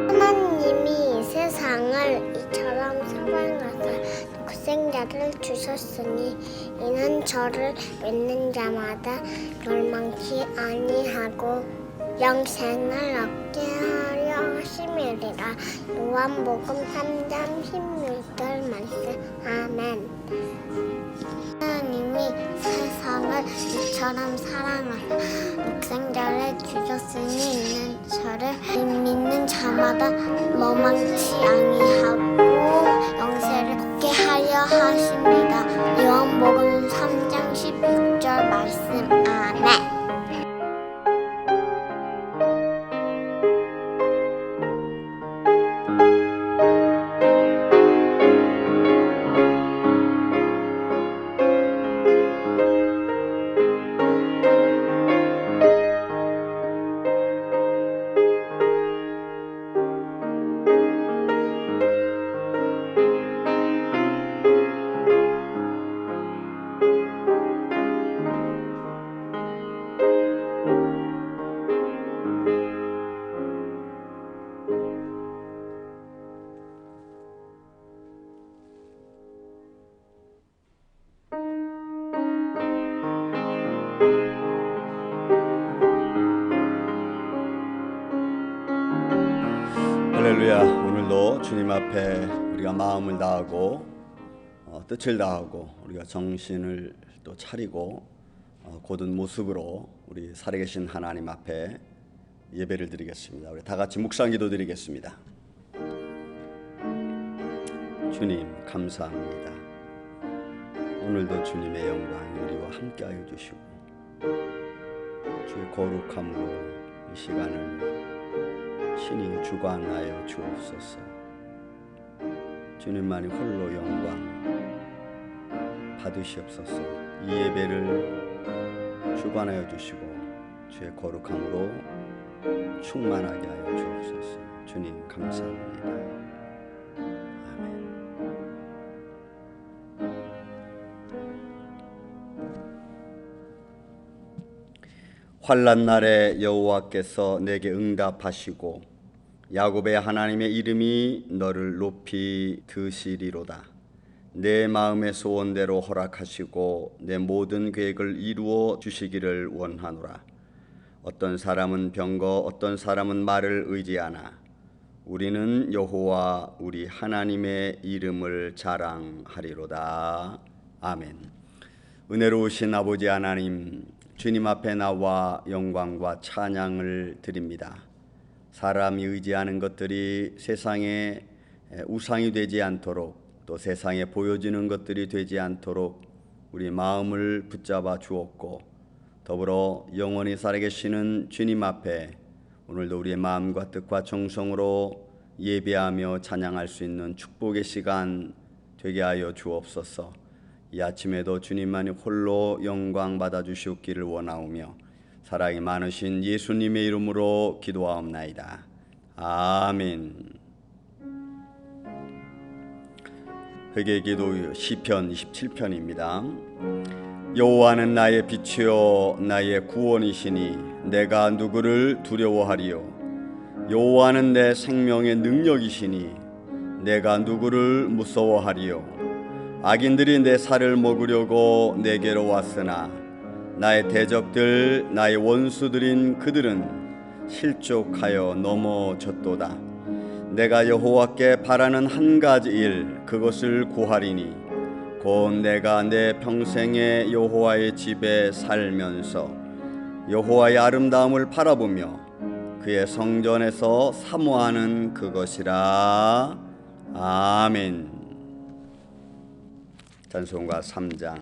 하나님이 세상을 이처럼 사랑하사 독생자를 주셨으니 이는 저를 믿는 자마다 멸망치 아니하고 영생을 얻게 하려 하심이리라. 요한복음 3장 16절 말씀. 아멘. 하나님이 세상을 이처럼 사랑하사 독생자를 주셨으니 이는 저를 믿는 자마다 멸망치 아니하고 영생을 얻게 하려 하십니다. 요한복음 3장 16절 말씀. 아멘. 할렐루야. 오늘도 주님 앞에 우리가 마음을 다하고 뜻을 다하고 우리가 정신을 또 차리고 곧은 모습으로 우리 살아계신 하나님 앞에 예배를 드리겠습니다. 우리 다 같이 묵상기도 드리겠습니다. 주님 감사합니다. 오늘도 주님의 영광이 우리와 함께하여 주시고 주의 거룩함으로 이 시간을 신이 주관하여 주옵소서. 주님만이 홀로 영광 받으시옵소서. 이 예배를 주관하여 주시고 주의 거룩함으로 충만하게 하여 주옵소서. 주님 감사합니다. 아멘. 환난 날에 여호와께서 내게 응답하시고 야곱의 하나님의 이름이 너를 높이 드시리로다. 내 마음의 소원대로 허락하시고 내 모든 계획을 이루어 주시기를 원하노라. 어떤 사람은 병거 어떤 사람은 말을 의지하나 우리는 여호와 우리 하나님의 이름을 자랑하리로다. 아멘. 은혜로우신 아버지 하나님, 주님 앞에 나와 영광과 찬양을 드립니다. 사람이 의지하는 것들이 세상에 우상이 되지 않도록, 또 세상에 보여지는 것들이 되지 않도록 우리 마음을 붙잡아 주었고, 더불어 영원히 살아계시는 주님 앞에 오늘도 우리의 마음과 뜻과 정성으로 예배하며 찬양할 수 있는 축복의 시간 되게 하여 주옵소서. 이 아침에도 주님만이 홀로 영광 받아 주시옵기를 원하오며 사랑이 많으신 예수님의 이름으로 기도하옵나이다. 아멘. 회개기도 시편 27편입니다. 여호와는 나의 빛이요 나의 구원이시니 내가 누구를 두려워하리요. 여호와는 내 생명의 능력이시니 내가 누구를 무서워하리요. 악인들이 내 살을 먹으려고 내게로 왔으나 나의 대적들 나의 원수들인 그들은 실족하여 넘어졌도다. 내가 여호와께 바라는 한 가지 일 그것을 구하리니 곧 내가 내 평생에 여호와의 집에 살면서 여호와의 아름다움을 바라보며 그의 성전에서 사모하는 그것이라. 아멘. 찬송가 3장.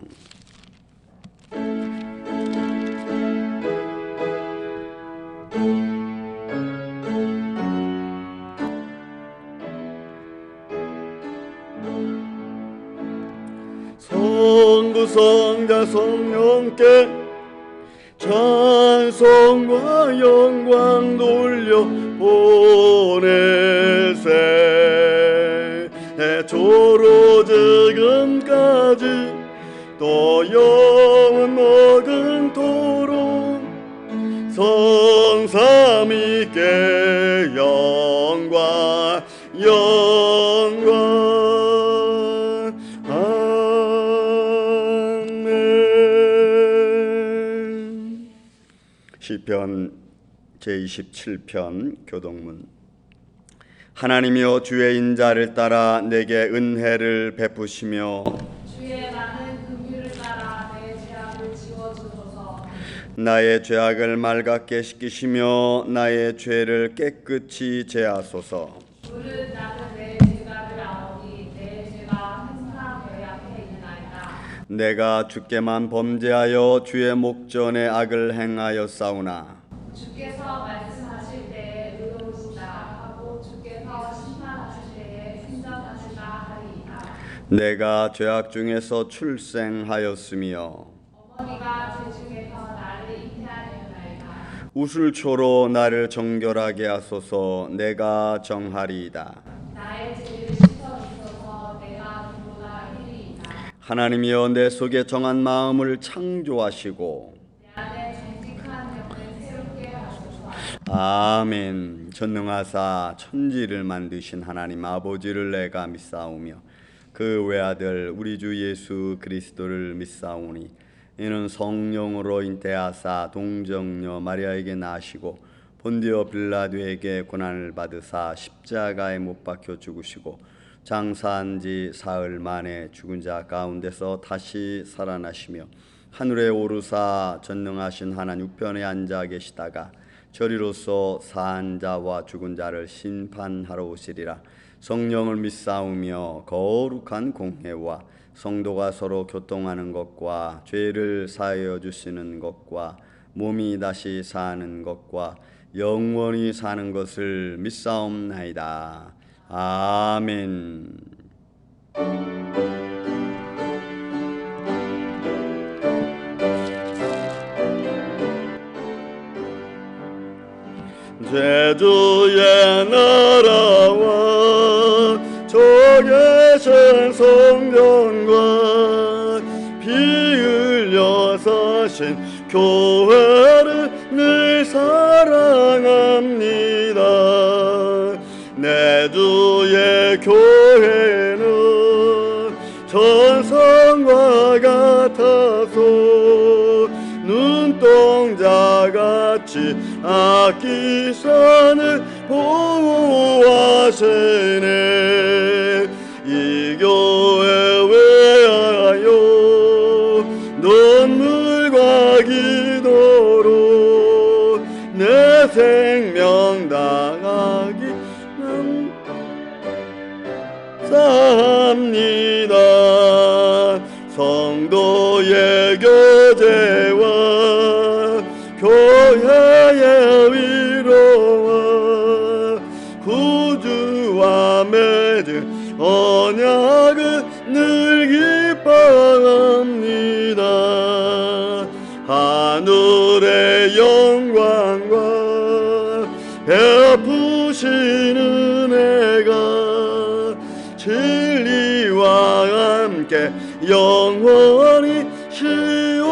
성부 성자 성령께 찬송과 영광 돌려 보내세. 애초로 지금까지 또 영원 먹은토록 성삼위께 영광 영광. 시편 제27편 교동문. 하나님이여 주의 인자를 따라 내게 은혜를 베푸시며 주의 많은 긍휼을 따라 내 죄악을 지워주소서. 나의 죄악을 맑게 씻기시며 나의 죄를 깨끗이 제하소서. 무릇 나는 내 죄악을 아오니 내 죄가 항상 내 앞에 있나이다. 내가 주께만 범죄하여 주의 목전에 악을 행하였사오나 주께서 말씀하실 때에 의로우시다 하고 주께서 심판하실 때에 순전하시다 하리이다. 내가 죄악 중에서 출생하였으며 어머니가 제 중에서 나를 잉태하였나이다. 우슬초로 나를 정결하게 하소서. 내가 정하리이다. 나의 죄를 씻어주소서. 내가 누구나 이리이다. 하나님이여 내 속에 정한 마음을 창조하시고 내 안에 정직한 영을 새롭게 하소서. 아멘. 전능하사 천지를 만드신 하나님 아버지를 내가 믿사오며 그 외아들 우리 주 예수 그리스도를 믿사오니 이는 성령으로 잉태하사 동정녀 마리아에게 나시고 본디오 빌라도에게 고난을 받으사 십자가에 못 박혀 죽으시고 장사한 지 사흘 만에 죽은 자 가운데서 다시 살아나시며 하늘에 오르사 전능하신 하나님 우편에 앉아 계시다가 저리로서 산 자와 죽은 자를 심판하러 오시리라. 성령을 믿사오며 거룩한 공회와 성도가 서로 교통하는 것과 죄를 사하여 주시는 것과 몸이 다시 사는 것과 영원히 사는 것을 믿사옵나이다. 아멘. 제주의 나라와 저 계신 성전과 피 흘려 사신 교회를 늘 사랑합니다. 내 주의 교회는 천성과 같아서 눈동자같이 아끼사는 보호하시네. 이 교회 외하여 눈물과 기도로 내 생명 다하기 감사합니다. 성도의 교제와 교회의 위로와 구주와 맺은 언약을 늘 기뻐합니다. 하늘의 영광과 베푸신 은혜가 진리와 함께 영원히 시온에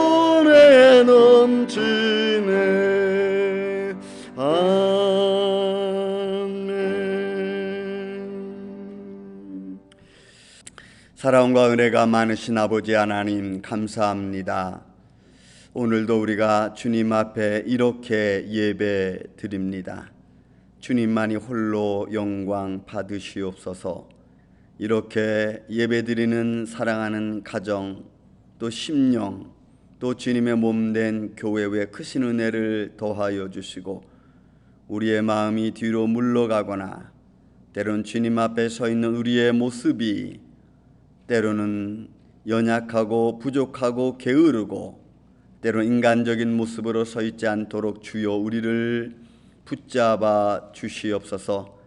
사랑과 은혜가 많으신 아버지 하나님 감사합니다. 오늘도 우리가 주님 앞에 이렇게 예배 드립니다. 주님만이 홀로 영광 받으시옵소서. 이렇게 예배 드리는 사랑하는 가정, 또 심령, 또 주님의 몸된 교회에 크신 은혜를 더하여 주시고 우리의 마음이 뒤로 물러가거나 때론 주님 앞에 서 있는 우리의 모습이 때로는 연약하고 부족하고 게으르고 때론 인간적인 모습으로 서 있지 않도록 주여 우리를 붙잡아 주시옵소서.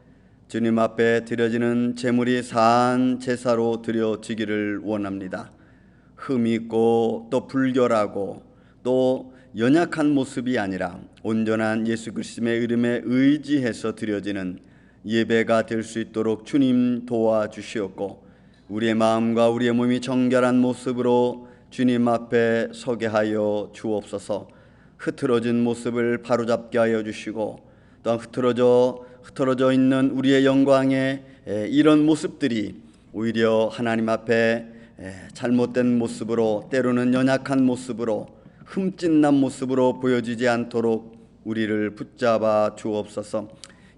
주님 앞에 드려지는 제물이 사한 제사로 드려지기를 원합니다. 흠이 있고 또 불결하고 또 연약한 모습이 아니라 온전한 예수 그리스도의 이름에 의지해서 드려지는 예배가 될 수 있도록 주님 도와주시옵고 우리의 마음과 우리의 몸이 정결한 모습으로 주님 앞에 서게 하여 주옵소서. 흐트러진 모습을 바로잡게 하여 주시고 또한 흐트러져 있는 우리의 영광의 이런 모습들이 오히려 하나님 앞에 잘못된 모습으로 때로는 연약한 모습으로 흠집난 모습으로 보여지지 않도록 우리를 붙잡아 주옵소서.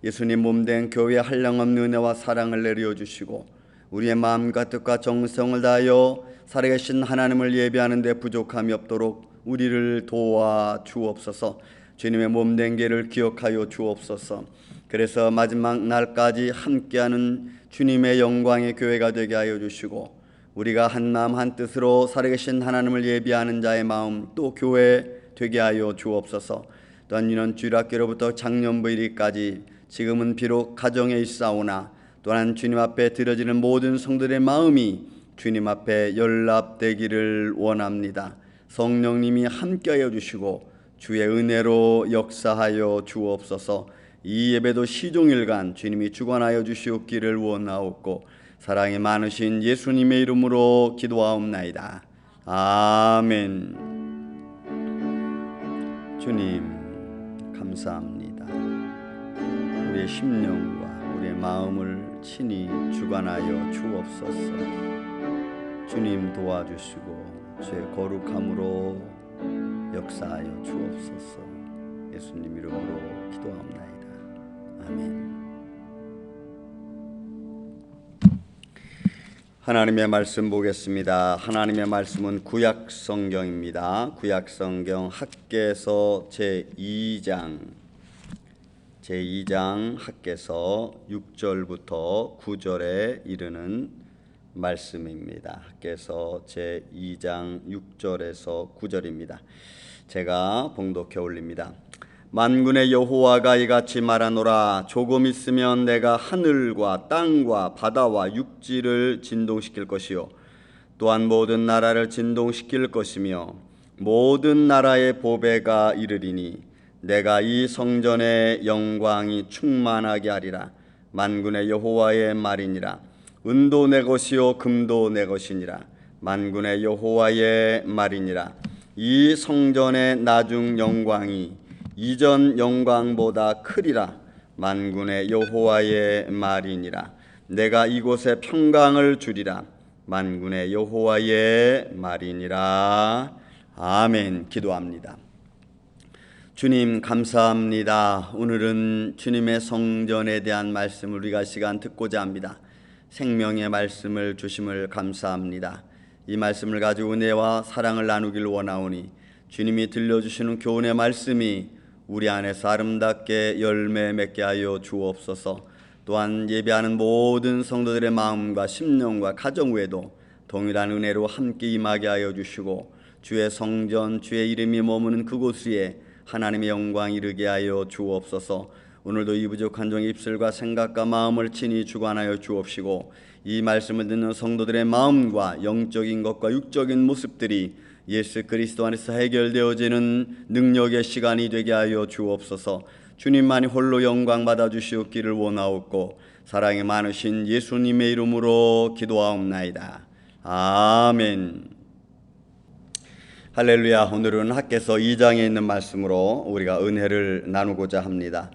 예수님 몸된 교회에 한량없는 은혜와 사랑을 내려 주시고 우리의 마음과 뜻과 정성을 다하여 살아계신 하나님을 예배하는 데 부족함이 없도록 우리를 도와 주옵소서. 주님의 몸된 교회를 기억하여 주옵소서. 그래서 마지막 날까지 함께하는 주님의 영광의 교회가 되게 하여 주시고 우리가 한 마음 한 뜻으로 살아계신 하나님을 예배하는 자의 마음 또 교회 되게 하여 주옵소서. 또한 이런 주일학교로부터 작년부일까지 지금은 비록 가정에 있사오나 또한 주님 앞에 드려지는 모든 성도들의 마음이 주님 앞에 연락되기를 원합니다. 성령님이 함께하여 주시고 주의 은혜로 역사하여 주옵소서. 이 예배도 시종일관 주님이 주관하여 주시옵기를 원하옵고 사랑이 많으신 예수님의 이름으로 기도하옵나이다. 아멘. 주님 감사합니다. 우리의 심령과 우리의 마음을 친히 주관하여 주옵소서. 주님 도와주시고 주의 거룩함으로 역사하여 주옵소서. 예수님 이름으로 기도하옵나이다. 아멘. 하나님의 말씀 보겠습니다. 하나님의 말씀은 구약 성경입니다. 구약 성경 학개서 제2장 학개서 6절부터 9절에 이르는 말씀입니다. 학개서 제2장 6절에서 9절입니다. 제가 봉독해 올립니다. 만군의 여호와가 이같이 말하노라. 조금 있으면 내가 하늘과 땅과 바다와 육지를 진동시킬 것이요 또한 모든 나라를 진동시킬 것이며 모든 나라의 보배가 이르리니 내가 이 성전의 영광이 충만하게 하리라. 만군의 여호와의 말이니라. 은도 내 것이요 금도 내 것이니라. 만군의 여호와의 말이니라. 이 성전의 나중 영광이 이전 영광보다 크리라. 만군의 여호와의 말이니라. 내가 이곳에 평강을 주리라. 만군의 여호와의 말이니라. 아멘. 기도합니다. 주님 감사합니다. 오늘은 주님의 성전에 대한 말씀을 우리가 시간 듣고자 합니다. 생명의 말씀을 주심을 감사합니다. 이 말씀을 가지고 은혜와 사랑을 나누길 원하오니 주님이 들려주시는 교훈의 말씀이 우리 안에서 아름답게 열매 맺게 하여 주옵소서. 또한 예배하는 모든 성도들의 마음과 심령과 가정 외에도 동일한 은혜로 함께 임하게 하여 주시고 주의 성전 주의 이름이 머무는 그곳에 하나님의 영광 이르게 하여 주옵소서. 오늘도 이 부족한 종의 입술과 생각과 마음을 친히 주관하여 주옵시고 이 말씀을 듣는 성도들의 마음과 영적인 것과 육적인 모습들이 예수 그리스도 안에서 해결되어지는 능력의 시간이 되게 하여 주옵소서. 주님만이 홀로 영광 받아 주시옵기를 원하옵고 사랑이 많으신 예수님의 이름으로 기도하옵나이다. 아멘. 할렐루야. 오늘은 학개서 2장에 있는 말씀으로 우리가 은혜를 나누고자 합니다.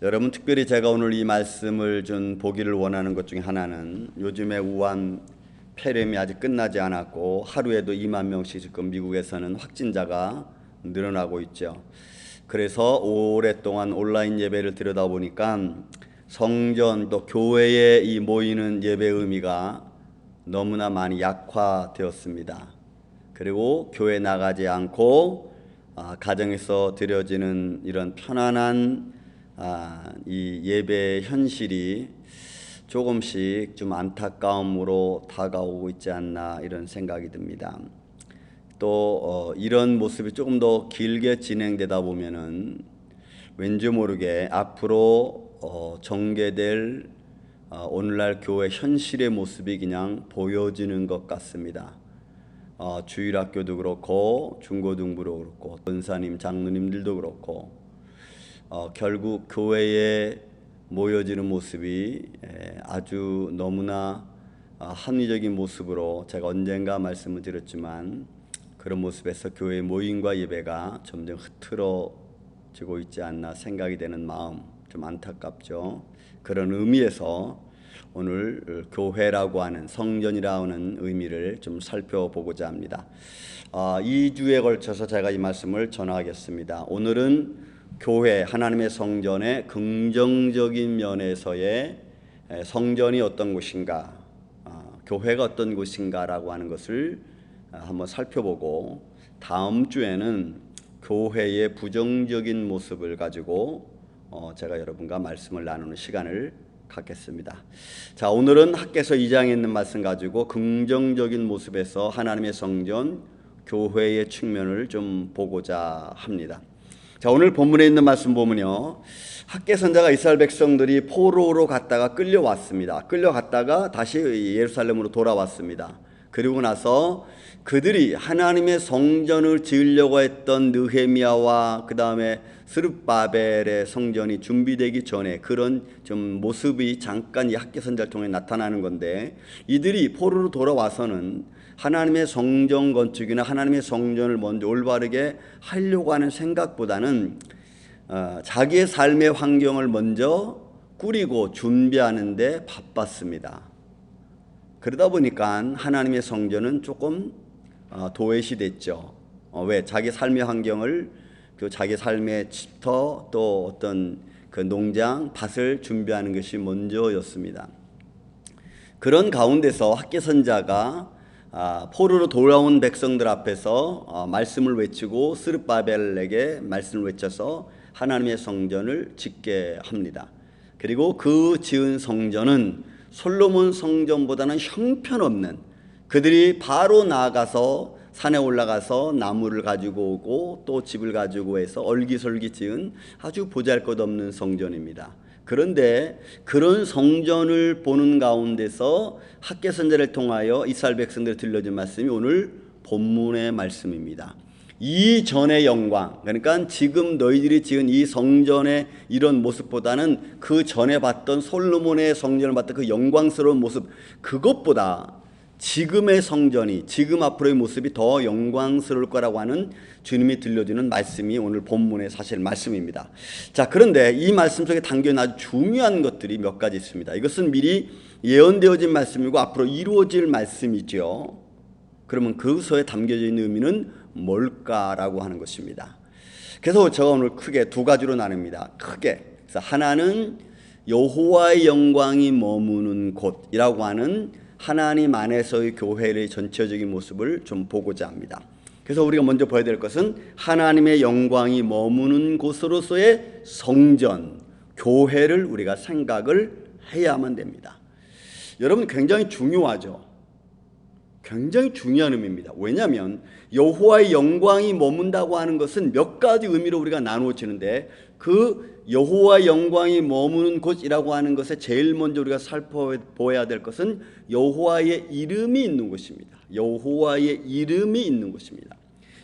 여러분, 특별히 제가 오늘 이 말씀을 좀 보기를 원하는 것 중에 하나는 요즘에 우한 폐렴이 아직 끝나지 않았고 하루에도 2만 명씩 지금 미국에서는 확진자가 늘어나고 있죠. 그래서 오랫동안 온라인 예배를 들여다보니까 성전 또 교회에 이 모이는 예배의 의미가 너무나 많이 약화되었습니다. 그리고 교회 나가지 않고 가정에서 드려지는 이런 편안한 이 예배의 현실이 조금씩 좀 안타까움으로 다가오고 있지 않나 이런 생각이 듭니다. 또 이런 모습이 조금 더 길게 진행되다 보면은 왠지 모르게 앞으로 전개될 오늘날 교회 현실의 모습이 그냥 보여지는 것 같습니다. 주일학교도 그렇고 중고등부도 그렇고 권사님 장로님들도 그렇고 결국 교회에 모여지는 모습이 아주 너무나 합리적인 모습으로 제가 언젠가 말씀을 드렸지만 그런 모습에서 교회의 모임과 예배가 점점 흐트러지고 있지 않나 생각이 되는 마음 좀 안타깝죠. 그런 의미에서 오늘 교회라고 하는 성전이라고 하는 의미를 좀 살펴보고자 합니다. 2주에 걸쳐서 제가 이 말씀을 전하겠습니다. 오늘은 교회 하나님의 성전의 긍정적인 면에서의 성전이 어떤 곳인가, 교회가 어떤 곳인가라고 하는 것을 한번 살펴보고 다음 주에는 교회의 부정적인 모습을 가지고 제가 여러분과 말씀을 나누는 시간을 갖겠습니다. 자, 오늘은 학개서 2장에 있는 말씀 가지고 긍정적인 모습에서 하나님의 성전, 교회의 측면을 좀 보고자 합니다. 자, 오늘 본문에 있는 말씀 보면요, 학개 선자가 이스라엘 백성들이 포로로 갔다가 끌려왔습니다. 끌려갔다가 다시 예루살렘으로 돌아왔습니다. 그리고 나서 그들이 하나님의 성전을 지으려고 했던 느헤미야와 그 다음에 스룹바벨의 성전이 준비되기 전에 그런 좀 모습이 잠깐 이 학개 선자를 통해 나타나는 건데, 이들이 포로로 돌아와서는 하나님의 성전 건축이나 하나님의 성전을 먼저 올바르게 하려고 하는 생각보다는 자기의 삶의 환경을 먼저 꾸리고 준비하는 데 바빴습니다. 그러다 보니까 하나님의 성전은 조금 도외시 됐죠. 왜? 자기 삶의 환경을, 자기 삶의 집터 또 어떤 그 농장, 밭을 준비하는 것이 먼저였습니다. 그런 가운데서 학개 선자가 포로로 돌아온 백성들 앞에서 말씀을 외치고 스룹바벨에게 말씀을 외쳐서 하나님의 성전을 짓게 합니다. 그리고 그 지은 성전은 솔로몬 성전보다는 형편없는, 그들이 바로 나아가서 산에 올라가서 나무를 가지고 오고 또 집을 가지고 해서 얼기설기 지은 아주 보잘것없는 성전입니다. 그런데 그런 성전을 보는 가운데서 학개 선자를 통하여 이스라엘 백성들에 들려준 말씀이 오늘 본문의 말씀입니다. 이전의 영광, 그러니까 지금 너희들이 지은 이 성전의 이런 모습보다는 그 전에 봤던 솔로몬의 성전을 봤던 그 영광스러운 모습, 그것보다 지금의 성전이, 지금 앞으로의 모습이 더 영광스러울 거라고 하는 주님이 들려주는 말씀이 오늘 본문의 사실 말씀입니다. 자, 그런데 이 말씀 속에 담겨있는 아주 중요한 것들이 몇 가지 있습니다. 이것은 미리 예언되어진 말씀이고 앞으로 이루어질 말씀이죠. 그러면 그것에 담겨져 있는 의미는 뭘까라고 하는 것입니다. 그래서 제가 오늘 크게 두 가지로 나눕니다. 크게. 그래서 하나는 여호와의 영광이 머무는 곳이라고 하는 하나님 안에서의 교회의 전체적인 모습을 좀 보고자 합니다. 그래서 우리가 먼저 봐야 될 것은 하나님의 영광이 머무는 곳으로서의 성전, 교회를 우리가 생각을 해야만 됩니다. 여러분, 굉장히 중요하죠. 굉장히 중요한 의미입니다. 왜냐하면 여호와의 영광이 머문다고 하는 것은 몇 가지 의미로 우리가 나누어지는데, 그 여호와의 영광이 머무는 곳이라고 하는 것에 제일 먼저 우리가 살펴보아야 될 것은 여호와의 이름이 있는 곳입니다. 여호와의 이름이 있는 곳입니다.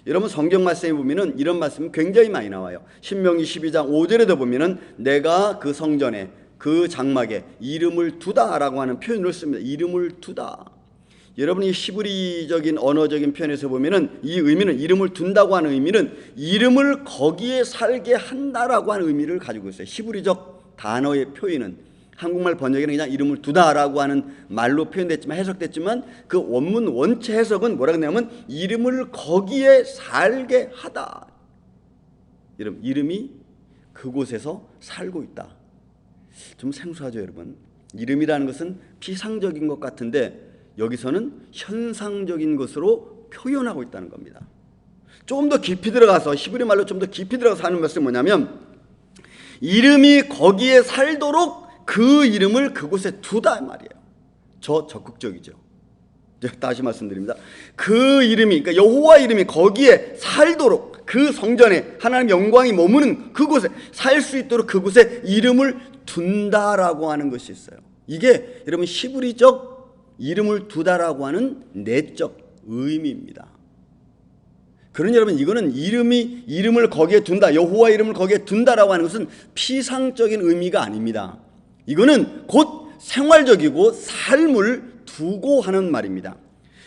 여러분, 성경 말씀에 보면은 이런 말씀이 굉장히 많이 나와요. 신명기 12장 5절에도 보면은 내가 그 성전에, 그 장막에 이름을 두다라고 하는 표현을 씁니다. 이름을 두다. 여러분이 히브리적인 언어적인 표현에서 보면은 이 의미는, 이름을 둔다고 하는 의미는 이름을 거기에 살게 한다라고 하는 의미를 가지고 있어요. 히브리적 단어의 표현은 한국말 번역에는 그냥 이름을 두다라고 하는 말로 표현됐지만 해석됐지만 그 원문 원체 해석은 뭐라고 하냐면 이름을 거기에 살게 하다. 이름이 그곳에서 살고 있다. 좀 생소하죠, 여러분? 이름이라는 것은 피상적인 것 같은데 여기서는 현상적인 것으로 표현하고 있다는 겁니다. 조금 더 깊이 들어가서 히브리 말로 좀 더 깊이 들어가서 하는 말씀이 뭐냐면 이름이 거기에 살도록 그 이름을 그곳에 두다 말이에요. 적극적이죠. 다시 말씀드립니다. 그 이름이, 그러니까 여호와 이름이 거기에 살도록 그 성전에 하나님의 영광이 머무는 그곳에 살 수 있도록 그곳에 이름을 둔다라고 하는 것이 있어요. 이게 여러분 히브리적 이름을 두다라고 하는 내적 의미입니다. 그러니 여러분 이거는 이름을 거기에 둔다, 여호와 이름을 거기에 둔다라고 하는 것은 피상적인 의미가 아닙니다. 이거는 곧 생활적이고 삶을 두고 하는 말입니다.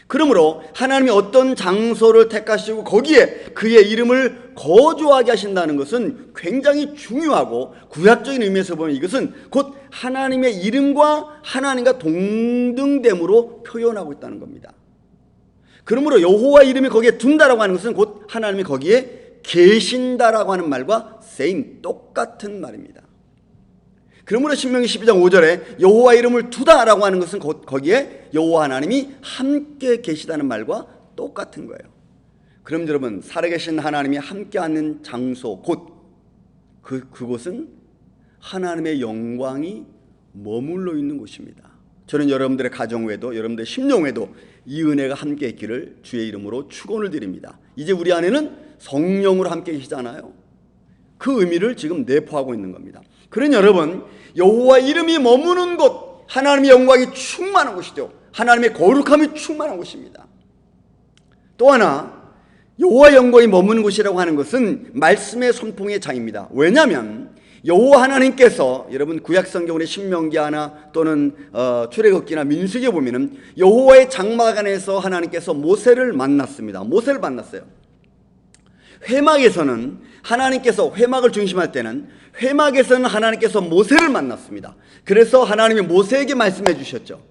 그러므로 하나님이 어떤 장소를 택하시고 거기에 그의 이름을 거주하게 하신다는 것은 굉장히 중요하고 구약적인 의미에서 보면 이것은 곧 하나님의 이름과 하나님과 동등됨으로 표현하고 있다는 겁니다. 그러므로 여호와 이름이 거기에 둔다라고 하는 것은 곧 하나님이 거기에 계신다라고 하는 말과 same, 똑같은 말입니다. 그러므로 신명기 12장 5절에 여호와 이름을 두다라고 하는 것은 곧 거기에 여호와 하나님이 함께 계시다는 말과 똑같은 거예요. 그럼 여러분 살아계신 하나님이 함께하는 장소 곧 그곳은 하나님의 영광이 머물러 있는 곳입니다. 저는 여러분들의 가정 외에도 여러분들의 심령 외에도 이 은혜가 함께 있기를 주의 이름으로 축원을 드립니다. 이제 우리 안에는 성령으로 함께 계시잖아요. 그 의미를 지금 내포하고 있는 겁니다. 그러니 여러분 여호와 이름이 머무는 곳, 하나님의 영광이 충만한 곳이죠. 하나님의 거룩함이 충만한 곳입니다. 또 하나 여호와 영광이 머무는 곳이라고 하는 것은 말씀의 선풍의 장입니다. 왜냐하면 여호와 하나님께서 여러분 구약 성경의 신명기나 또는 출애굽기나 민수기에 보면은 여호와의 장막 안에서 하나님께서 모세를 만났습니다. 모세를 만났어요. 회막에서는 하나님께서 회막을 중심할 때는 회막에서는 하나님께서 모세를 만났습니다. 그래서 하나님이 모세에게 말씀해 주셨죠.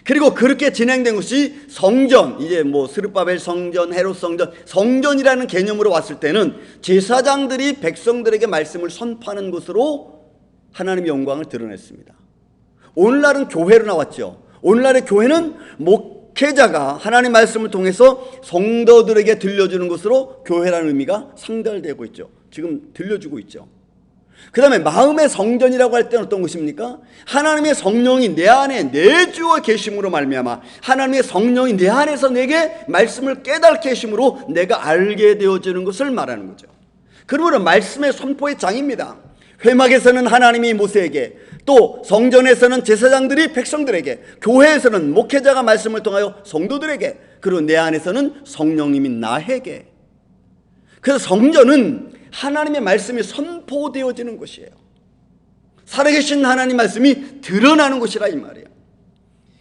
그리고 그렇게 진행된 것이 성전, 이제 뭐 스룹바벨 성전, 헤롯 성전, 성전이라는 개념으로 왔을 때는 제사장들이 백성들에게 말씀을 선포하는 것으로 하나님의 영광을 드러냈습니다. 오늘날은 교회로 나왔죠. 오늘날의 교회는 목회자가 하나님의 말씀을 통해서 성도들에게 들려주는 것으로 교회라는 의미가 상달되고 있죠. 지금 들려주고 있죠. 그 다음에 마음의 성전이라고 할 때는 어떤 것입니까? 하나님의 성령이 내 안에 내주어 계심으로 말미암아 하나님의 성령이 내 안에서 내게 말씀을 깨닫게 하심으로 내가 알게 되어지는 것을 말하는 거죠. 그러므로 말씀의 선포의 장입니다. 회막에서는 하나님이 모세에게, 또 성전에서는 제사장들이 백성들에게, 교회에서는 목회자가 말씀을 통하여 성도들에게, 그리고 내 안에서는 성령님이 나에게. 그래서 성전은 하나님의 말씀이 선포되어지는 곳이에요. 살아계신 하나님 말씀이 드러나는 곳이라 이 말이에요.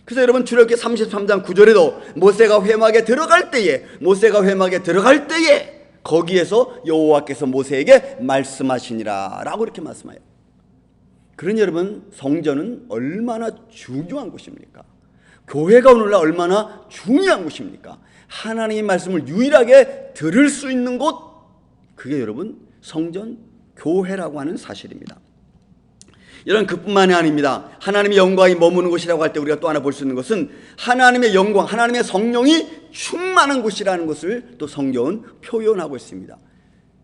그래서 여러분 출애굽기 33장 9절에도 모세가 회막에 들어갈 때에 거기에서 여호와께서 모세에게 말씀하시니라 라고 이렇게 말씀해요. 그러니 여러분 성전은 얼마나 중요한 곳입니까? 교회가 오늘날 얼마나 중요한 곳입니까? 하나님의 말씀을 유일하게 들을 수 있는 곳, 그게 여러분 성전, 교회라고 하는 사실입니다. 여러분 그뿐만이 아닙니다. 하나님의 영광이 머무는 곳이라고 할 때 우리가 또 하나 볼 수 있는 것은 하나님의 영광, 하나님의 성령이 충만한 곳이라는 것을 또 성경은 표현하고 있습니다.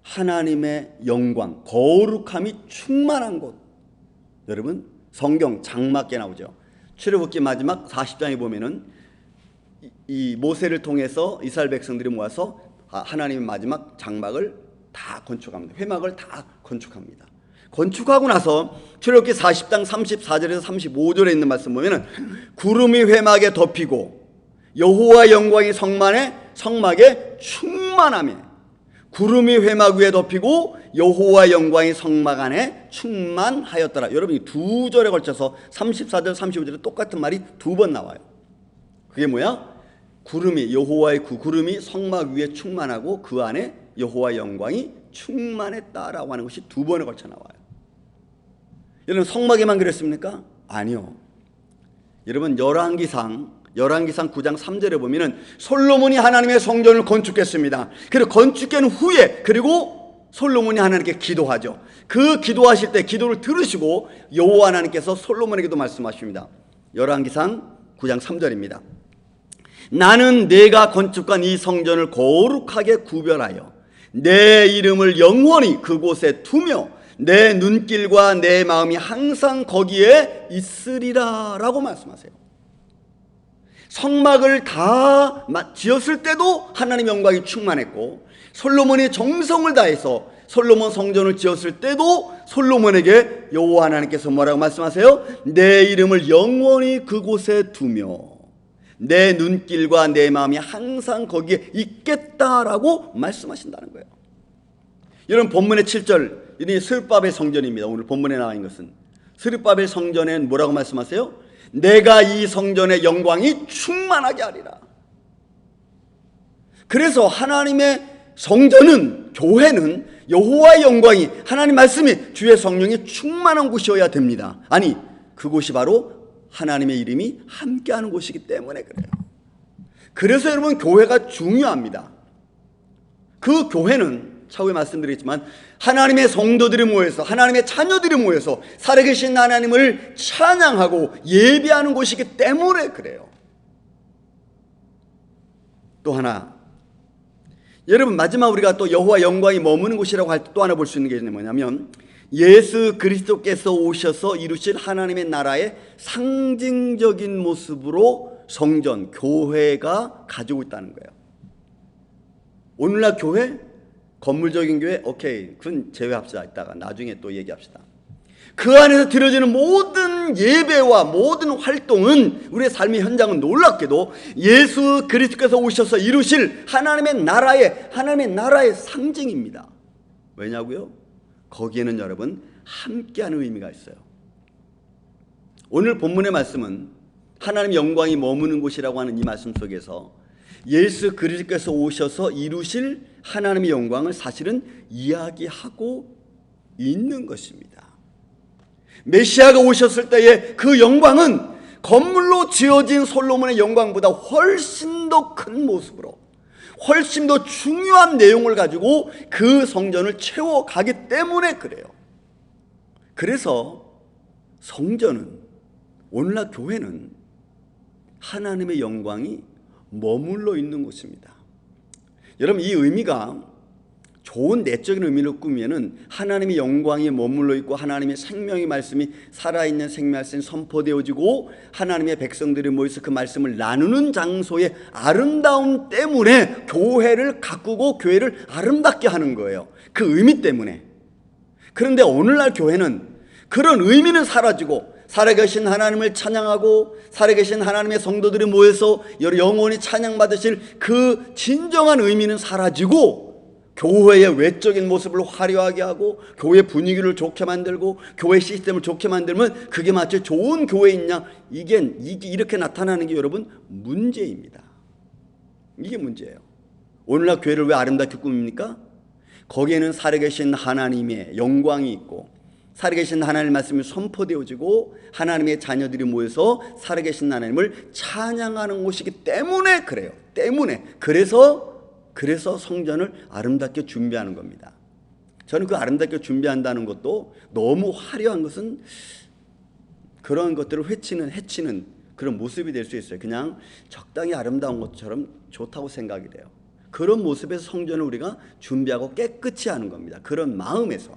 하나님의 영광, 거룩함이 충만한 곳. 여러분 성경 장막에 나오죠. 출애굽기 마지막 40장에 보면은 이 모세를 통해서 이스라엘 백성들이 모아서 하나님의 마지막 장막을 다 건축합니다. 회막을 다 건축합니다. 건축하고 나서 출애굽기 40장 34절에서 35절에 있는 말씀 보면은 구름이 회막에 덮이고 여호와 영광이 성막에 충만하며, 구름이 회막 위에 덮이고 여호와 영광이 성막 안에 충만하였더라. 여러분 이 두 절에 걸쳐서 34절 35절에 똑같은 말이 두 번 나와요. 그게 뭐야? 여호와의 구름이 성막 위에 충만하고 그 안에 여호와의 영광이 충만했다라고 하는 것이 두 번에 걸쳐 나와요. 여러분 성막에만 그랬습니까? 아니요. 여러분 열왕기상 9장 3절에 보면은 솔로몬이 하나님의 성전을 건축했습니다. 그리고 건축한 후에 그리고 솔로몬이 하나님께 기도하죠. 그 기도하실 때 기도를 들으시고 여호와 하나님께서 솔로몬에게도 말씀하십니다. 열왕기상 9장 3절입니다. 나는 내가 건축한 이 성전을 거룩하게 구별하여 내 이름을 영원히 그곳에 두며 내 눈길과 내 마음이 항상 거기에 있으리라 라고 말씀하세요. 성막을 다 지었을 때도 하나님 영광이 충만했고 솔로몬이 정성을 다해서 솔로몬 성전을 지었을 때도 솔로몬에게 여호와 하나님께서 뭐라고 말씀하세요? 내 이름을 영원히 그곳에 두며 내 눈길과 내 마음이 항상 거기에 있겠다라고 말씀하신다는 거예요. 여러분 본문의 7절 이 스룹바벨 성전입니다. 오늘 본문에 나와 있는 것은 스룹바벨 성전에는 뭐라고 말씀하세요? 내가 이 성전의 영광이 충만하게 하리라. 그래서 하나님의 성전은, 교회는 여호와의 영광이, 하나님 말씀이, 주의 성령이 충만한 곳이어야 됩니다. 아니 그곳이 바로 하나님의 이름이 함께하는 곳이기 때문에 그래요. 그래서 여러분 교회가 중요합니다. 그 교회는 차후에 말씀드리겠지만 하나님의 성도들이 모여서, 하나님의 자녀들이 모여서 살아계신 하나님을 찬양하고 예배하는 곳이기 때문에 그래요. 또 하나, 여러분 마지막 우리가 또 여호와 영광이 머무는 곳이라고 할 때 또 하나 볼 수 있는 게 뭐냐면 예수 그리스도께서 오셔서 이루실 하나님의 나라의 상징적인 모습으로 성전, 교회가 가지고 있다는 거예요. 오늘날 교회, 건물적인 교회, 오케이, 그건 제외합시다. 이따가 나중에 또 얘기합시다. 그 안에서 드려지는 모든 예배와 모든 활동은, 우리의 삶의 현장은 놀랍게도 예수 그리스도께서 오셔서 이루실 하나님의 나라의 상징입니다. 왜냐고요? 거기에는 여러분 함께하는 의미가 있어요. 오늘 본문의 말씀은 하나님의 영광이 머무는 곳이라고 하는 이 말씀 속에서 예수 그리스도께서 오셔서 이루실 하나님의 영광을 사실은 이야기하고 있는 것입니다. 메시아가 오셨을 때의 그 영광은 건물로 지어진 솔로몬의 영광보다 훨씬 더 큰 모습으로, 훨씬 더 중요한 내용을 가지고 그 성전을 채워가기 때문에 그래요. 그래서 성전은, 오늘날 교회는 하나님의 영광이 머물러 있는 곳입니다. 여러분 이 의미가 좋은 내적인 의미를 꾸미면은 하나님의 영광이 머물러 있고 하나님의 생명의 말씀이 살아있는 생명의 말씀이 선포되어지고 하나님의 백성들이 모여서 그 말씀을 나누는 장소의 아름다움 때문에 교회를 가꾸고 교회를 아름답게 하는 거예요. 그 의미 때문에. 그런데 오늘날 교회는 그런 의미는 사라지고 살아계신 하나님을 찬양하고 살아계신 하나님의 성도들이 모여서 영원히 찬양받으실 그 진정한 의미는 사라지고 교회의 외적인 모습을 화려하게 하고 교회 분위기를 좋게 만들고 교회 시스템을 좋게 만들면 그게 마치 좋은 교회이냐, 이게 이렇게 나타나는 게 여러분 문제입니다. 이게 문제예요. 오늘날 교회를 왜 아름답게 꾸밉니까? 거기에는 살아계신 하나님의 영광이 있고 살아계신 하나님의 말씀이 선포되어지고 하나님의 자녀들이 모여서 살아계신 하나님을 찬양하는 곳이기 때문에 그래요. 그래서 성전을 아름답게 준비하는 겁니다. 저는 그 아름답게 준비한다는 것도 너무 화려한 것은 그런 것들을 해치는 그런 모습이 될 수 있어요. 그냥 적당히 아름다운 것처럼 좋다고 생각이 돼요. 그런 모습에서 성전을 우리가 준비하고 깨끗이 하는 겁니다. 그런 마음에서.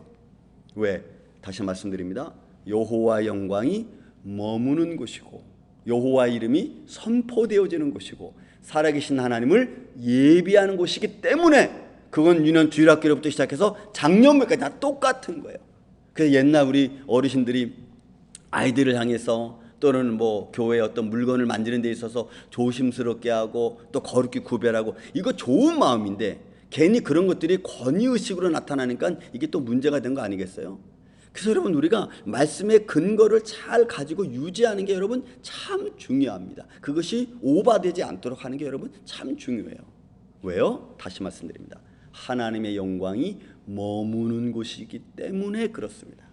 왜? 다시 말씀드립니다. 여호와 영광이 머무는 곳이고 여호와 이름이 선포되어지는 곳이고 살아계신 하나님을 예비하는 곳이기 때문에 그건 유년 주일학교로부터 시작해서 작년부까지 다 똑같은 거예요. 그래서 옛날 우리 어르신들이 아이들을 향해서 또는 뭐 교회의 어떤 물건을 만지는 데 있어서 조심스럽게 하고 또 거룩히 구별하고, 이거 좋은 마음인데 괜히 그런 것들이 권위의식으로 나타나니까 이게 또 문제가 된 거 아니겠어요? 그래서 여러분 우리가 말씀의 근거를 잘 가지고 유지하는 게 여러분 참 중요합니다. 그것이 오버되지 않도록 하는 게 여러분 참 중요해요. 왜요? 다시 말씀드립니다. 하나님의 영광이 머무는 곳이기 때문에 그렇습니다.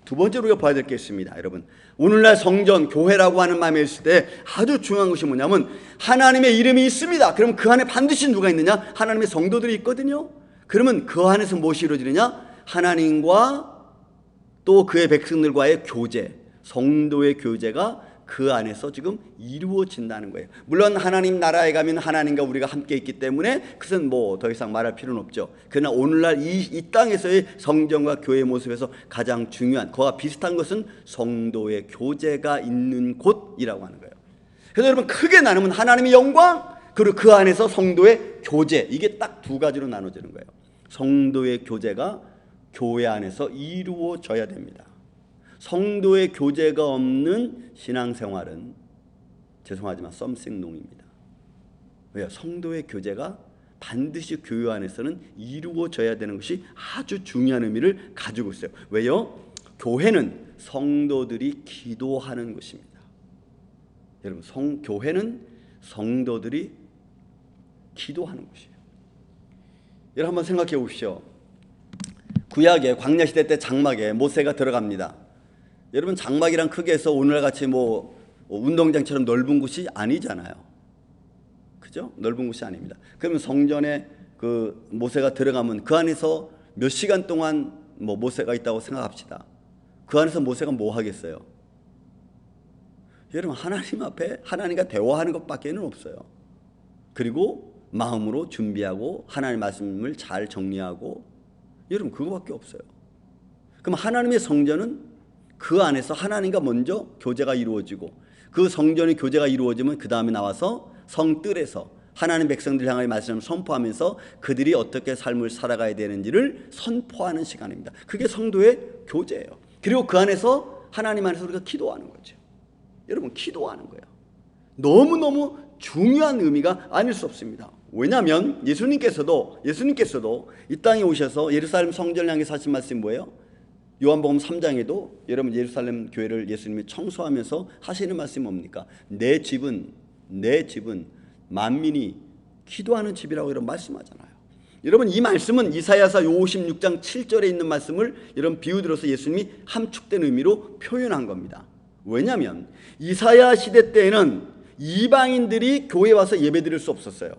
두 번째로 우리가 봐야 될 게 있습니다. 여러분, 오늘날 성전, 교회라고 하는 마음에 있을 때 아주 중요한 것이 뭐냐면 하나님의 이름이 있습니다. 그럼 그 안에 반드시 누가 있느냐? 하나님의 성도들이 있거든요. 그러면 그 안에서 무엇이 이루어지느냐? 하나님과 또 그의 백성들과의 교제, 성도의 교제가 그 안에서 지금 이루어진다는 거예요. 물론 하나님 나라에 가면 하나님과 우리가 함께 있기 때문에 그것은 뭐 더 이상 말할 필요는 없죠. 그러나 오늘날 이 땅에서의 성전과 교회의 모습에서 가장 중요한, 그와 비슷한 것은 성도의 교제가 있는 곳이라고 하는 거예요. 그래서 여러분, 크게 나누면 하나님의 영광, 그리고 그 안에서 성도의 교제, 이게 딱 두 가지로 나눠지는 거예요. 성도의 교제가 교회 안에서 이루어져야 됩니다. 성도의 교제가 없는 신앙생활은 죄송하지만 썸씽농입니다. 왜요? 성도의 교제가 반드시 교회 안에서는 이루어져야 되는 것이 아주 중요한 의미를 가지고 있어요. 왜요? 교회는 성도들이 기도하는 것입니다. 여러분, 교회는 성도들이 기도하는 것이에요. 여러분, 한번 생각해 보십시오. 구약의 광야시대 때 장막에 모세가 들어갑니다. 여러분, 장막이란 크게 해서 오늘같이 뭐 운동장처럼 넓은 곳이 아니잖아요. 그죠? 넓은 곳이 아닙니다. 그러면 성전에 그 모세가 들어가면 그 안에서 몇 시간 동안 뭐 모세가 있다고 생각합시다. 그 안에서 모세가 뭐 하겠어요? 여러분, 하나님 앞에 하나님과 대화하는 것밖에는 없어요. 그리고 마음으로 준비하고 하나님의 말씀을 잘 정리하고, 여러분, 그거밖에 없어요. 그럼 하나님의 성전은 그 안에서 하나님과 먼저 교제가 이루어지고, 그 성전의 교제가 이루어지면 그 다음에 나와서 성뜰에서 하나님 백성들 향하여 말씀을 선포하면서 그들이 어떻게 삶을 살아가야 되는지를 선포하는 시간입니다. 그게 성도의 교제예요. 그리고 그 안에서 하나님 안에서 우리가 기도하는 거죠. 여러분, 기도하는 거예요. 너무너무 중요한 의미가 아닐 수 없습니다. 왜냐하면 예수님께서도 이 땅에 오셔서 예루살렘 성전을 향해서 하신 말씀이 뭐예요? 요한복음 3장에도 여러분, 예루살렘 교회를 예수님이 청소하면서 하시는 말씀이 뭡니까? 내 집은 만민이 기도하는 집이라고 여러분 말씀하잖아요. 여러분, 이 말씀은 이사야서 56장 7절에 있는 말씀을 여러분 비유들어서 예수님이 함축된 의미로 표현한 겁니다. 왜냐하면 이사야 시대 때에는 이방인들이 교회에 와서 예배드릴 수 없었어요.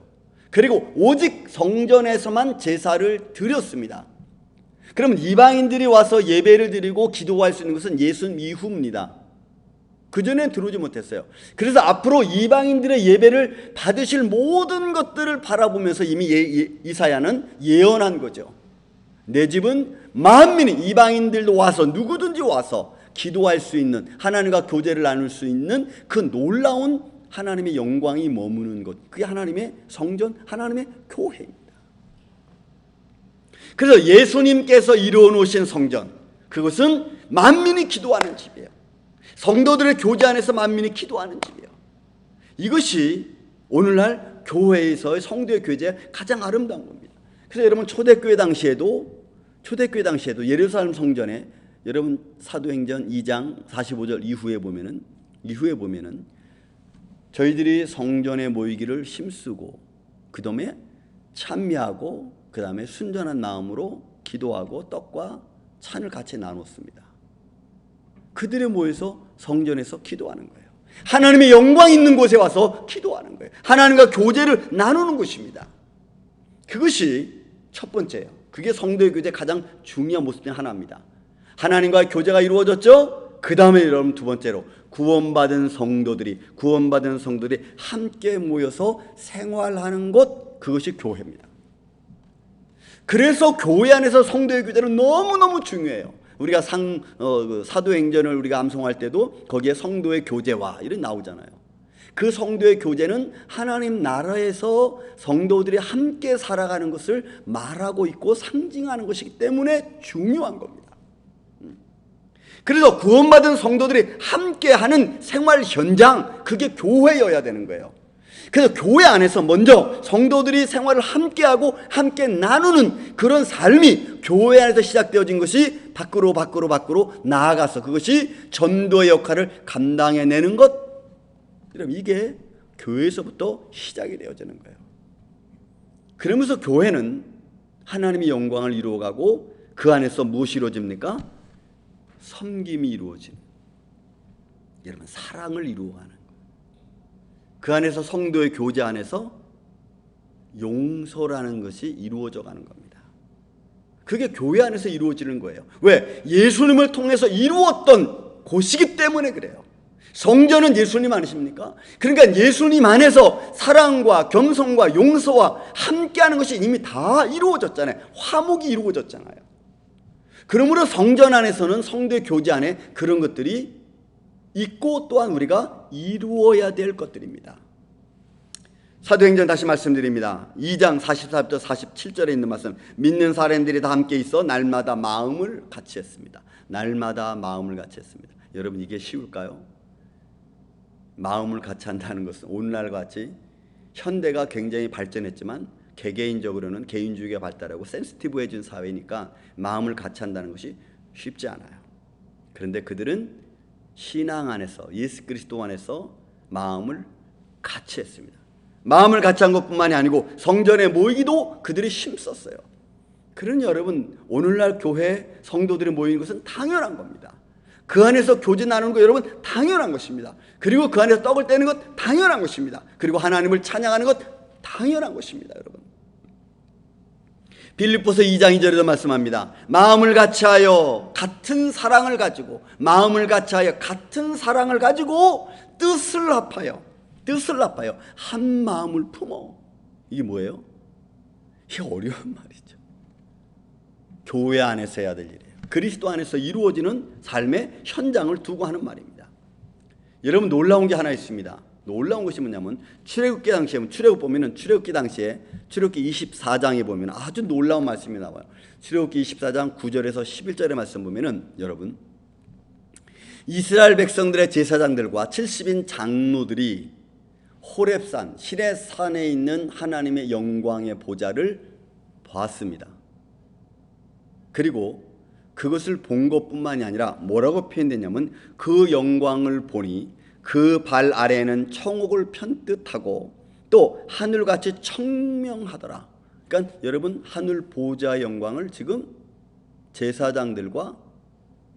그리고 오직 성전에서만 제사를 드렸습니다. 그러면 이방인들이 와서 예배를 드리고 기도할 수 있는 것은 예수님 이후입니다. 그전엔 들어오지 못했어요. 그래서 앞으로 이방인들의 예배를 받으실 모든 것들을 바라보면서 이미 이사야는 예언한 거죠. 내 집은 만민이, 이방인들도 와서, 누구든지 와서 기도할 수 있는, 하나님과 교제를 나눌 수 있는 그 놀라운 하나님의 영광이 머무는 것, 그게 하나님의 성전, 하나님의 교회입니다. 그래서 예수님께서 이루어 놓으신 성전, 그것은 만민이 기도하는 집이에요. 성도들의 교제 안에서 만민이 기도하는 집이에요. 이것이 오늘날 교회에서의 성도의 교제의 가장 아름다운 겁니다. 그래서 여러분, 초대교회 당시에도 예루살렘 성전에 여러분 사도행전 2장 45절 이후에 보면은 저희들이 성전에 모이기를 힘쓰고 그 다음에 찬미하고 그 다음에 순전한 마음으로 기도하고 떡과 찬을 같이 나눴습니다. 그들이 모여서 성전에서 기도하는 거예요. 하나님의 영광 있는 곳에 와서 기도하는 거예요. 하나님과 교제를 나누는 것입니다. 그것이 첫 번째예요. 그게 성도의 교제의 가장 중요한 모습 중 하나입니다. 하나님과의 교제가 이루어졌죠? 그 다음에 여러분, 두 번째로 구원받은 성도들이 함께 모여서 생활하는 곳, 그것이 교회입니다. 그래서 교회 안에서 성도의 교제는 너무너무 중요해요. 우리가 사도행전을 우리가 암송할 때도 거기에 성도의 교제와 이런 나오잖아요. 그 성도의 교제는 하나님 나라에서 성도들이 함께 살아가는 것을 말하고 있고 상징하는 것이기 때문에 중요한 겁니다. 그래서 구원받은 성도들이 함께하는 생활 현장, 그게 교회여야 되는 거예요. 그래서 교회 안에서 먼저 성도들이 생활을 함께하고 함께 나누는 그런 삶이 교회 안에서 시작되어진 것이 밖으로 나아가서 그것이 전도의 역할을 감당해내는 것, 여러분, 이게 교회에서부터 시작이 되어지는 거예요. 그러면서 교회는 하나님의 영광을 이루어가고 그 안에서 무엇이 이루어집니까? 섬김이 이루어지는, 여러분 사랑을 이루어가는 거예요. 그 안에서 성도의 교제 안에서 용서라는 것이 이루어져 가는 겁니다. 그게 교회 안에서 이루어지는 거예요. 왜? 예수님을 통해서 이루었던 곳이기 때문에 그래요. 성전은 예수님 아니십니까? 그러니까 예수님 안에서 사랑과 겸손과 용서와 함께하는 것이 이미 다 이루어졌잖아요. 화목이 이루어졌잖아요. 그러므로 성전 안에서는 성도의 교제 안에 그런 것들이 있고 또한 우리가 이루어야 될 것들입니다. 사도행전 다시 말씀드립니다. 2장 44부터 47절에 있는 말씀, 믿는 사람들이 다 함께 있어 날마다 마음을 같이 했습니다. 날마다 마음을 같이 했습니다. 여러분 이게 쉬울까요? 마음을 같이 한다는 것은 오늘날 같이 현대가 굉장히 발전했지만 개개인적으로는 개인주의가 발달하고 센시티브해진 사회니까 마음을 같이 한다는 것이 쉽지 않아요. 그런데 그들은 신앙 안에서 예수 그리스도 안에서 마음을 같이 했습니다. 마음을 같이 한 것뿐만이 아니고 성전에 모이기도 그들이 힘썼어요. 그러니 여러분 오늘날 교회 성도들이 모이는 것은 당연한 겁니다. 그 안에서 교제 나누는 거 여러분 당연한 것입니다. 그리고 그 안에서 떡을 떼는 것 당연한 것입니다. 그리고 하나님을 찬양하는 것 당연한 것입니다. 여러분 빌립보서 2장 2절에도 말씀합니다. 마음을 같이하여 같은 사랑을 가지고, 마음을 같이하여 같은 사랑을 가지고 뜻을 합하여 한 마음을 품어. 이게 뭐예요? 이게 어려운 말이죠. 교회 안에서 해야 될 일이에요. 그리스도 안에서 이루어지는 삶의 현장을 두고 하는 말입니다. 여러분 놀라운 게 하나 있습니다. 놀라운 것이 뭐냐면 출애굽기 당시에, 출애굽 보면은 출애굽기 당시에 출애굽기 24장에 보면 아주 놀라운 말씀이 나와요. 출애굽기 24장 9절에서 11절의 말씀 보면은 여러분 이스라엘 백성들의 제사장들과 70인 장로들이 호렙산 시내산에 있는 하나님의 영광의 보좌를 보았습니다. 그리고 그것을 본 것뿐만이 아니라 뭐라고 표현되냐면 그 영광을 보니 그 발 아래에는 청옥을 편뜻하고 또 하늘같이 청명하더라. 그러니까 여러분 하늘 보좌의 영광을 지금 제사장들과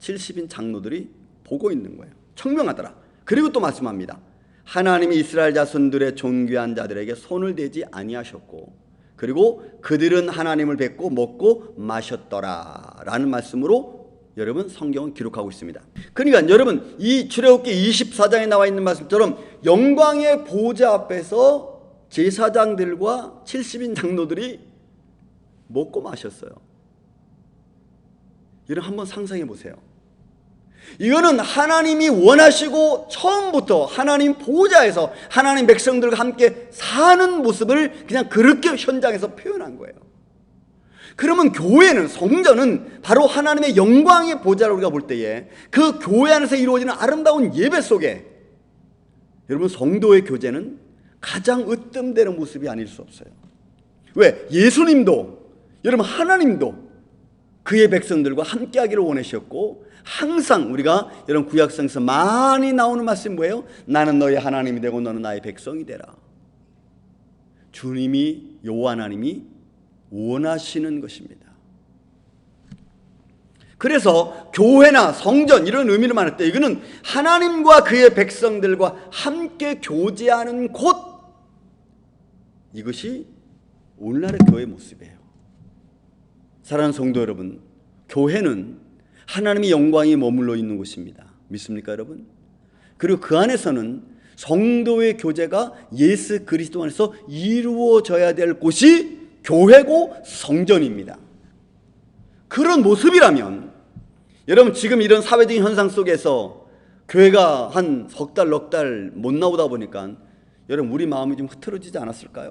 70인 장로들이 보고 있는 거예요. 청명하더라. 그리고 또 말씀합니다. 하나님이 이스라엘 자손들의 존귀한 자들에게 손을 대지 아니하셨고 그리고 그들은 하나님을 뵙고 먹고 마셨더라 라는 말씀으로 여러분 성경은 기록하고 있습니다. 그러니까 여러분 이 출애굽기 24장에 나와 있는 말씀처럼 영광의 보좌 앞에서 제사장들과 70인 장로들이 먹고 마셨어요. 여러분 한번 상상해 보세요. 이거는 하나님이 원하시고 처음부터 하나님 보좌에서 하나님 백성들과 함께 사는 모습을 그냥 그렇게 현장에서 표현한 거예요. 그러면 교회는, 성전은 바로 하나님의 영광의 보좌를 우리가 볼 때에 그 교회 안에서 이루어지는 아름다운 예배 속에 여러분 성도의 교제는 가장 으뜸되는 모습이 아닐 수 없어요. 왜? 예수님도 여러분 하나님도 그의 백성들과 함께하기를 원하셨고 항상 우리가 여러분 구약성에서 많이 나오는 말씀이 뭐예요? 나는 너의 하나님이 되고 너는 나의 백성이 되라. 주님이 여호와 하나님이 원하시는 것입니다. 그래서 교회나 성전 이런 의미를 말할 때 이거는 하나님과 그의 백성들과 함께 교제하는 곳, 이것이 오늘날의 교회의 모습이에요. 사랑하는 성도 여러분, 교회는 하나님의 영광이 머물러 있는 곳입니다. 믿습니까 여러분? 그리고 그 안에서는 성도의 교제가 예수 그리스도 안에서 이루어져야 될 곳이 교회고 성전입니다. 그런 모습이라면 여러분 지금 이런 사회적인 현상 속에서 교회가 한 석 달, 넉 달 못 나오다 보니까 여러분 우리 마음이 좀 흐트러지지 않았을까요?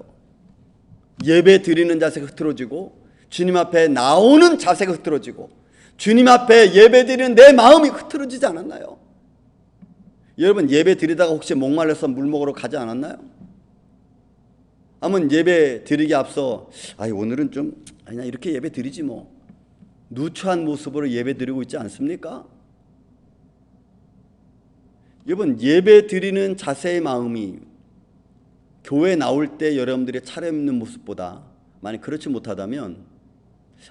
예배 드리는 자세가 흐트러지고 주님 앞에 나오는 자세가 흐트러지고 주님 앞에 예배 드리는 내 마음이 흐트러지지 않았나요? 여러분 예배 드리다가 혹시 목말라서 물 먹으러 가지 않았나요? 한번 예배 드리기 앞서 오늘은 좀 아니야 이렇게 예배 드리지 뭐 누추한 모습으로 예배 드리고 있지 않습니까? 여러분 예배 드리는 자세의 마음이 교회 나올 때 여러분들의 차려입는 모습보다 만약 그렇지 못하다면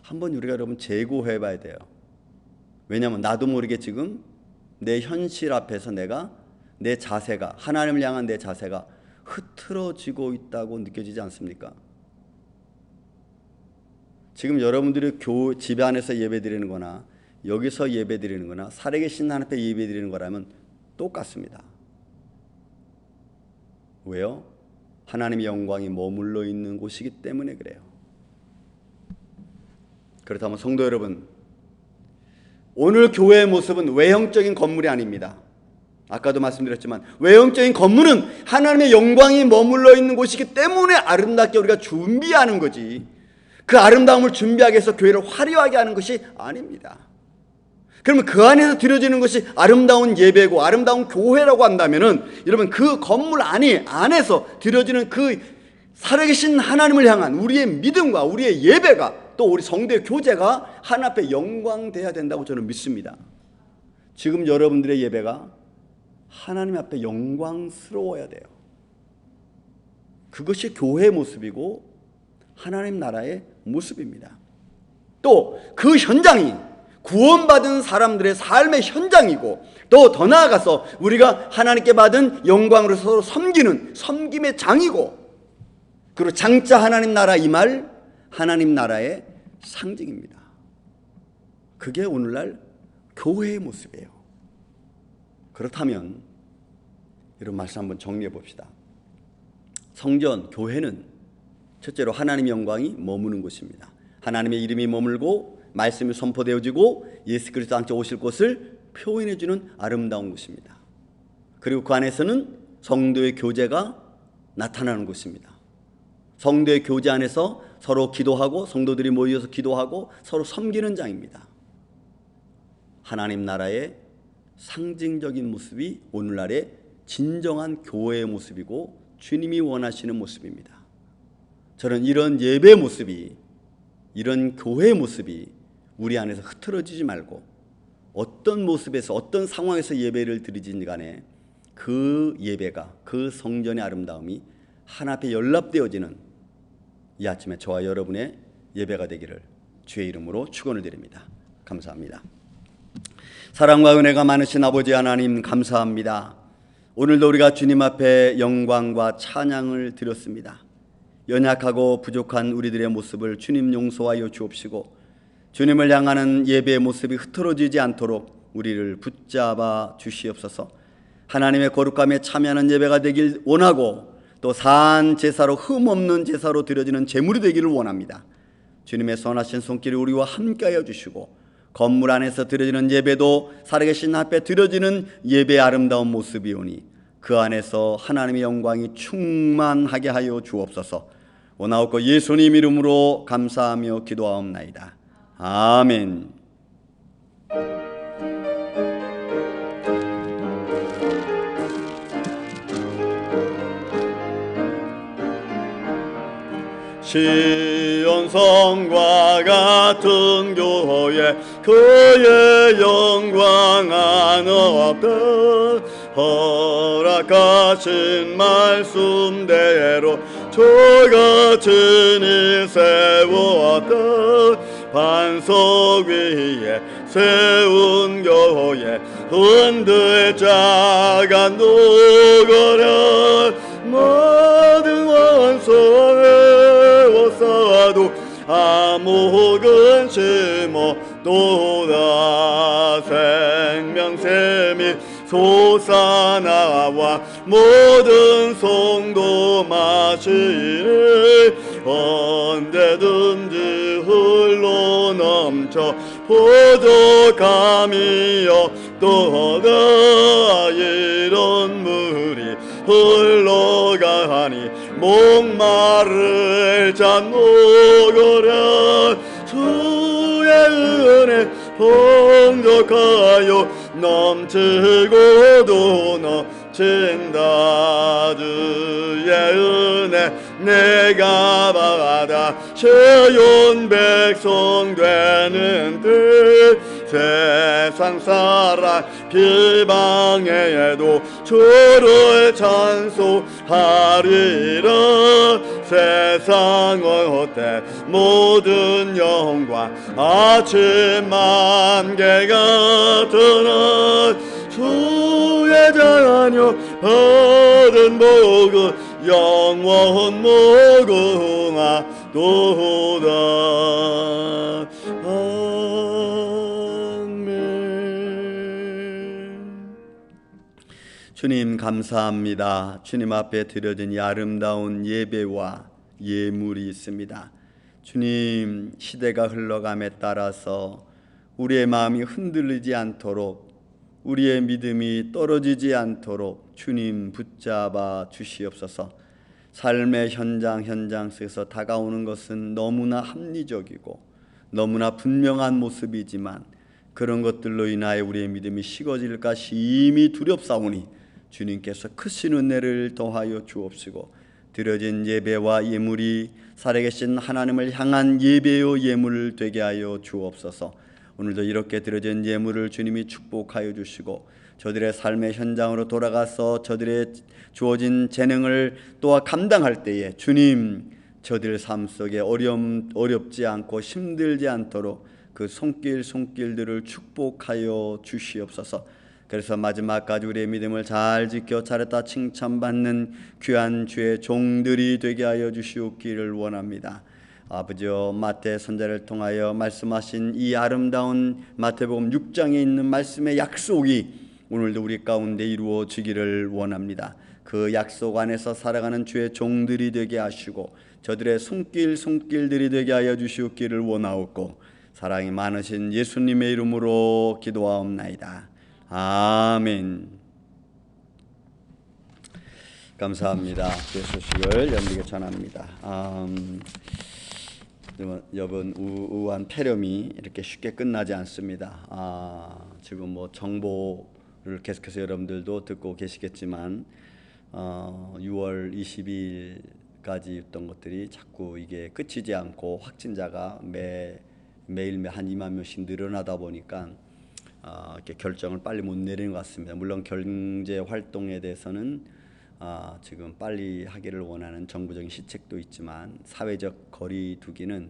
한번 우리가 여러분 재고해 봐야 돼요. 왜냐하면 나도 모르게 지금 내 현실 앞에서 내 자세가, 하나님을 향한 내 자세가 흐트러지고 있다고 느껴지지 않습니까? 지금 여러분들이 집에 안에서 예배드리는 거나 여기서 예배드리는 거나 살아계신 하나님 앞에 예배드리는 거라면 똑같습니다. 왜요? 하나님의 영광이 머물러 있는 곳이기 때문에 그래요. 그렇다면 성도 여러분, 오늘 교회의 모습은 외형적인 건물이 아닙니다. 아까도 말씀드렸지만 외형적인 건물은 하나님의 영광이 머물러 있는 곳이기 때문에 아름답게 우리가 준비하는 거지, 그 아름다움을 준비하기 위해서 교회를 화려하게 하는 것이 아닙니다. 그러면 그 안에서 드려지는 것이 아름다운 예배고 아름다운 교회라고 한다면은 여러분, 그 건물 안에서 드려지는 그 살아계신 하나님을 향한 우리의 믿음과 우리의 예배가, 또 우리 성도의 교제가 하나님 앞에 영광돼야 된다고 저는 믿습니다. 지금 여러분들의 예배가 하나님 앞에 영광스러워야 돼요. 그것이 교회의 모습이고 하나님 나라의 모습입니다. 또 그 현장이 구원받은 사람들의 삶의 현장이고, 또 더 나아가서 우리가 하나님께 받은 영광으로 서로 섬기는 섬김의 장이고, 그리고 장차 하나님 나라 임할 하나님 나라의 상징입니다. 그게 오늘날 교회의 모습이에요. 그렇다면 이런 말씀 한번 정리해 봅시다. 성전, 교회는 첫째로 하나님의 영광이 머무는 곳입니다. 하나님의 이름이 머물고 말씀이 선포되어지고 예수 그리스도 안에 오실 곳을 표현해 주는 아름다운 곳입니다. 그리고 그 안에서는 성도의 교제가 나타나는 곳입니다. 성도의 교제 안에서 서로 기도하고 성도들이 모여서 기도하고 서로 섬기는 장입니다. 하나님 나라의 상징적인 모습이 오늘날의 진정한 교회의 모습이고 주님이 원하시는 모습입니다. 저는 이런 예배의 모습이, 이런 교회의 모습이 우리 안에서 흐트러지지 말고 어떤 모습에서 어떤 상황에서 예배를 드리든지 간에 그 예배가, 그 성전의 아름다움이 하나님 앞에 연락되어지는 이 아침에 저와 여러분의 예배가 되기를 주의 이름으로 축원을 드립니다. 감사합니다. 사랑과 은혜가 많으신 아버지 하나님, 감사합니다. 오늘도 우리가 주님 앞에 영광과 찬양을 드렸습니다. 연약하고 부족한 우리들의 모습을 주님 용서하여 주옵시고, 주님을 향하는 예배의 모습이 흐트러지지 않도록 우리를 붙잡아 주시옵소서. 하나님의 거룩함에 참여하는 예배가 되길 원하고, 또 산 제사로 흠없는 제사로 드려지는 제물이 되기를 원합니다. 주님의 선하신 손길이 우리와 함께하여 주시고, 건물 안에서 드려지는 예배도 살아계신 앞에 드려지는 예배의 아름다운 모습이오니 그 안에서 하나님의 영광이 충만하게 하여 주옵소서. 오나옵고 예수님 이름으로 감사하며 기도하옵나이다. 아멘. 시온성과 같은 교회, 그의 영광 안 없다. 허락하신 말씀대로 저같은 일 세웠다. 반석 위에 세운 교회, 흔들 자가 누구랴. 모든 원성을 쌓아도 아무 근심 없도다. 생명샘이 솟아나와 모든 성도 마시니 언제든지 흘러 넘쳐 부족함이 없도다. 이런 물이 흘러가니 목마를 자 누구랴. 주의 은혜 풍족하여 넘치고도 넘친다. 주의 은혜 내가 받아 시온 백성 되는 뜻. 세상 사람 비방해도 주를 찬송하리라. 하리라. 세상의 헛된 모든 영광 아침 안개가 드는 주의 자녀 받은 복은 영원 무궁하도다. 아멘. 주님 감사합니다. 주님 앞에 드려진 이 아름다운 예배와 예물이 있습니다. 주님, 시대가 흘러감에 따라서 우리의 마음이 흔들리지 않도록, 우리의 믿음이 떨어지지 않도록 주님 붙잡아 주시옵소서. 삶의 현장 속에서 다가오는 것은 너무나 합리적이고 너무나 분명한 모습이지만 그런 것들로 인하여 우리의 믿음이 식어질까 심히 두렵사오니 주님께서 크신 은혜를 더하여 주옵시고, 드려진 예배와 예물이 살아계신 하나님을 향한 예배요 예물 되게 하여 주옵소서. 오늘도 이렇게 드려진 예물을 주님이 축복하여 주시고 저들의 삶의 현장으로 돌아가서 저들의 주어진 재능을 또한 감당할 때에 주님, 저들의 삶 속에 어렵지 않고 힘들지 않도록 그 손길들을 축복하여 주시옵소서. 그래서 마지막까지 우리의 믿음을 잘 지켜 잘했다 칭찬받는 귀한 주의 종들이 되게 하여 주시옵기를 원합니다. 아버지여, 마태 선지자를 통하여 말씀하신 이 아름다운 마태복음 6장에 있는 말씀의 약속이 오늘도 우리 가운데 이루어지기를 원합니다. 그 약속 안에서 살아가는 주의 종들이 되게 하시고 저들의 손길들이 되게 하여 주시옵기를 원하옵고 사랑이 많으신 예수님의 이름으로 기도하옵나이다. 아멘. 감사합니다. 주의 소식을 연비게 전합니다. 여러분, 우한 폐렴이 이렇게 쉽게 끝나지 않습니다. 지금 뭐 정보를 계속해서 여러분들도 듣고 계시겠지만 6월 22일까지 있던 것들이 자꾸 이게 끝이지 않고 확진자가 매일 한 2만 명씩 늘어나다 보니까 이렇게 결정을 빨리 못 내리는 것 같습니다. 물론 경제 활동에 대해서는 지금 빨리 하기를 원하는 정부적인 시책도 있지만 사회적 거리 두기는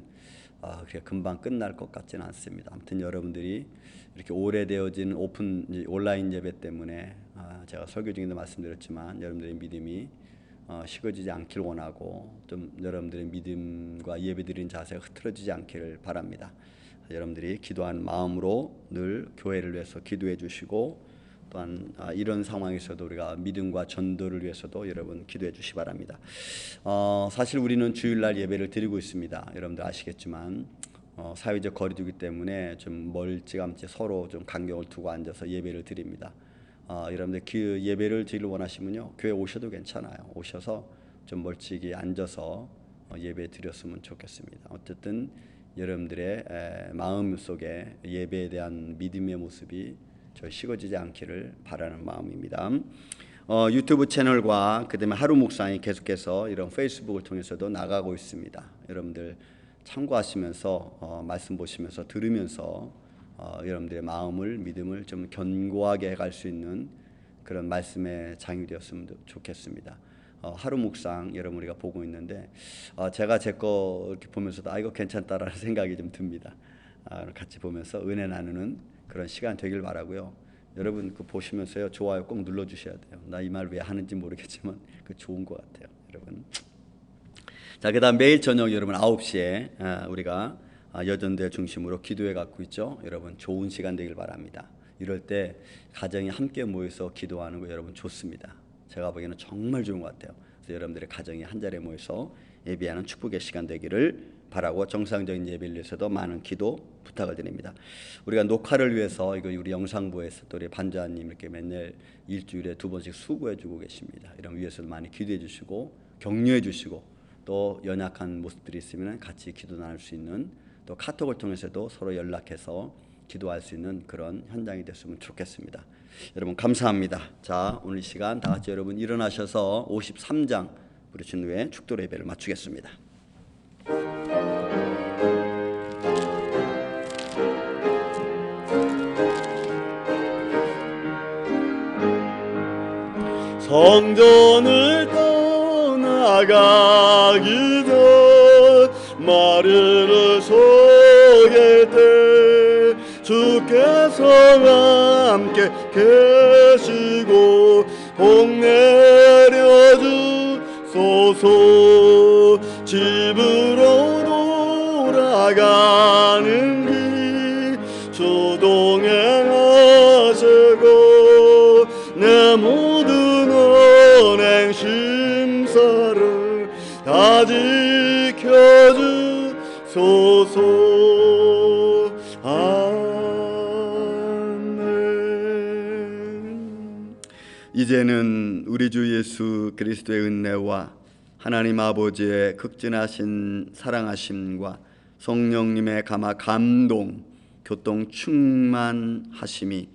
그렇게 금방 끝날 것 같지는 않습니다. 아무튼 여러분들이 이렇게 오래되어진 온라인 예배 때문에 제가 설교 중에도 말씀드렸지만 여러분들의 믿음이 식어지지 않길 원하고 좀 여러분들의 믿음과 예배드리는 자세가 흐트러지지 않기를 바랍니다. 여러분들이 기도한 마음으로 늘 교회를 위해서 기도해 주시고 또한 이런 상황에서도 우리가 믿음과 전도를 위해서도 여러분 기도해 주시기 바랍니다. 사실 우리는 주일날 예배를 드리고 있습니다. 여러분들 아시겠지만 사회적 거리두기 때문에 좀 멀찌감치 서로 좀 간격을 두고 앉아서 예배를 드립니다. 여러분들 그 예배를 드리러 원하시면요, 교회 오셔도 괜찮아요. 오셔서 좀 멀찍이 앉아서 예배 드렸으면 좋겠습니다. 어쨌든 여러분들의 마음 속에 예배에 대한 믿음의 모습이 저 식어지지 않기를 바라는 마음입니다. 유튜브 채널과 그다음에 하루 묵상이 계속해서 이런 페이스북을 통해서도 나가고 있습니다. 여러분들 참고하시면서 말씀 보시면서 들으면서 여러분들의 마음을 믿음을 좀 견고하게 해갈 수 있는 그런 말씀의 장이 되었으면 좋겠습니다. 하루 묵상 여러분 우리가 보고 있는데 제가 제 거 이렇게 보면서도 이거 괜찮다라는 생각이 좀 듭니다. 같이 보면서 은혜 나누는 그런 시간 되길 바라고요. 여러분 그 보시면서요, 좋아요 꼭 눌러주셔야 돼요. 나 이 말 왜 하는지 모르겠지만 그 좋은 것 같아요, 여러분. 자, 그다음 매일 저녁 여러분 9시에 우리가 여전대 중심으로 기도회 갖고 있죠. 여러분 좋은 시간 되길 바랍니다. 이럴 때 가정이 함께 모여서 기도하는 거 여러분 좋습니다. 제가 보기에는 정말 좋은 것 같아요. 그래서 여러분들의 가정이 한 자리에 모여서 예배하는 축복의 시간 되기를 바라고 정상적인 예배를 위해서도 많은 기도 부탁을 드립니다. 우리가 녹화를 위해서 이거 우리 영상부에서 또 우리 반자님 이렇게 맨날 일주일에 2번씩 수고해주고 계십니다. 이런 위해서도 많이 기도해 주시고 격려해 주시고 또 연약한 모습들이 있으면 같이 기도 나눌 수 있는, 또 카톡을 통해서도 서로 연락해서 기도할 수 있는 그런 현장이 됐으면 좋겠습니다. 여러분 감사합니다. 자, 오늘 시간 다 같이 여러분 일어나셔서 53장 부르신 후에 축도 예배를 마치겠습니다. 성전을 돌아가기 전 마리를 속일 때 주께서 함께 계시고 복 내려주소서. 집으로 돌아가는 길 주동행하시고 내 모든 언행 심사를 다 지켜주소서. 아멘. 이제는 우리 주 예수 그리스도의 은혜와 하나님 아버지의 극진하신 사랑하심과 성령님의 감화 감동 교통 충만하심이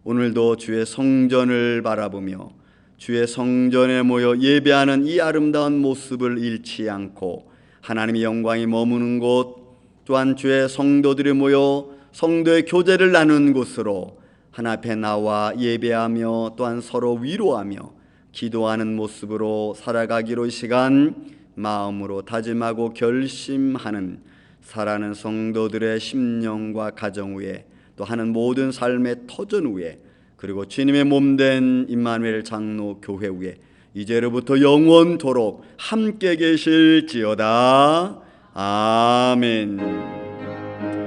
오늘도 주의 성전을 바라보며 주의 성전에 모여 예배하는 이 아름다운 모습을 잃지 않고 하나님의 영광이 머무는 곳, 또한 주의 성도들이 모여 성도의 교제를 나누는 곳으로 하나 앞에 나와 예배하며 또한 서로 위로하며 기도하는 모습으로 살아가기로 이 시간 마음으로 다짐하고 결심하는 사랑하는 성도들의 심령과 가정 위에 또 하는 모든 삶의 터전 위에 그리고 주님의 몸된 임마누엘 장로 교회 위에 이제로부터 영원토록 함께 계실지어다. 아멘.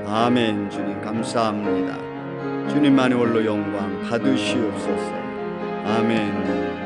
아멘. 주님 감사합니다. 주님만의 홀로 영광 받으시옵소서. 아멘.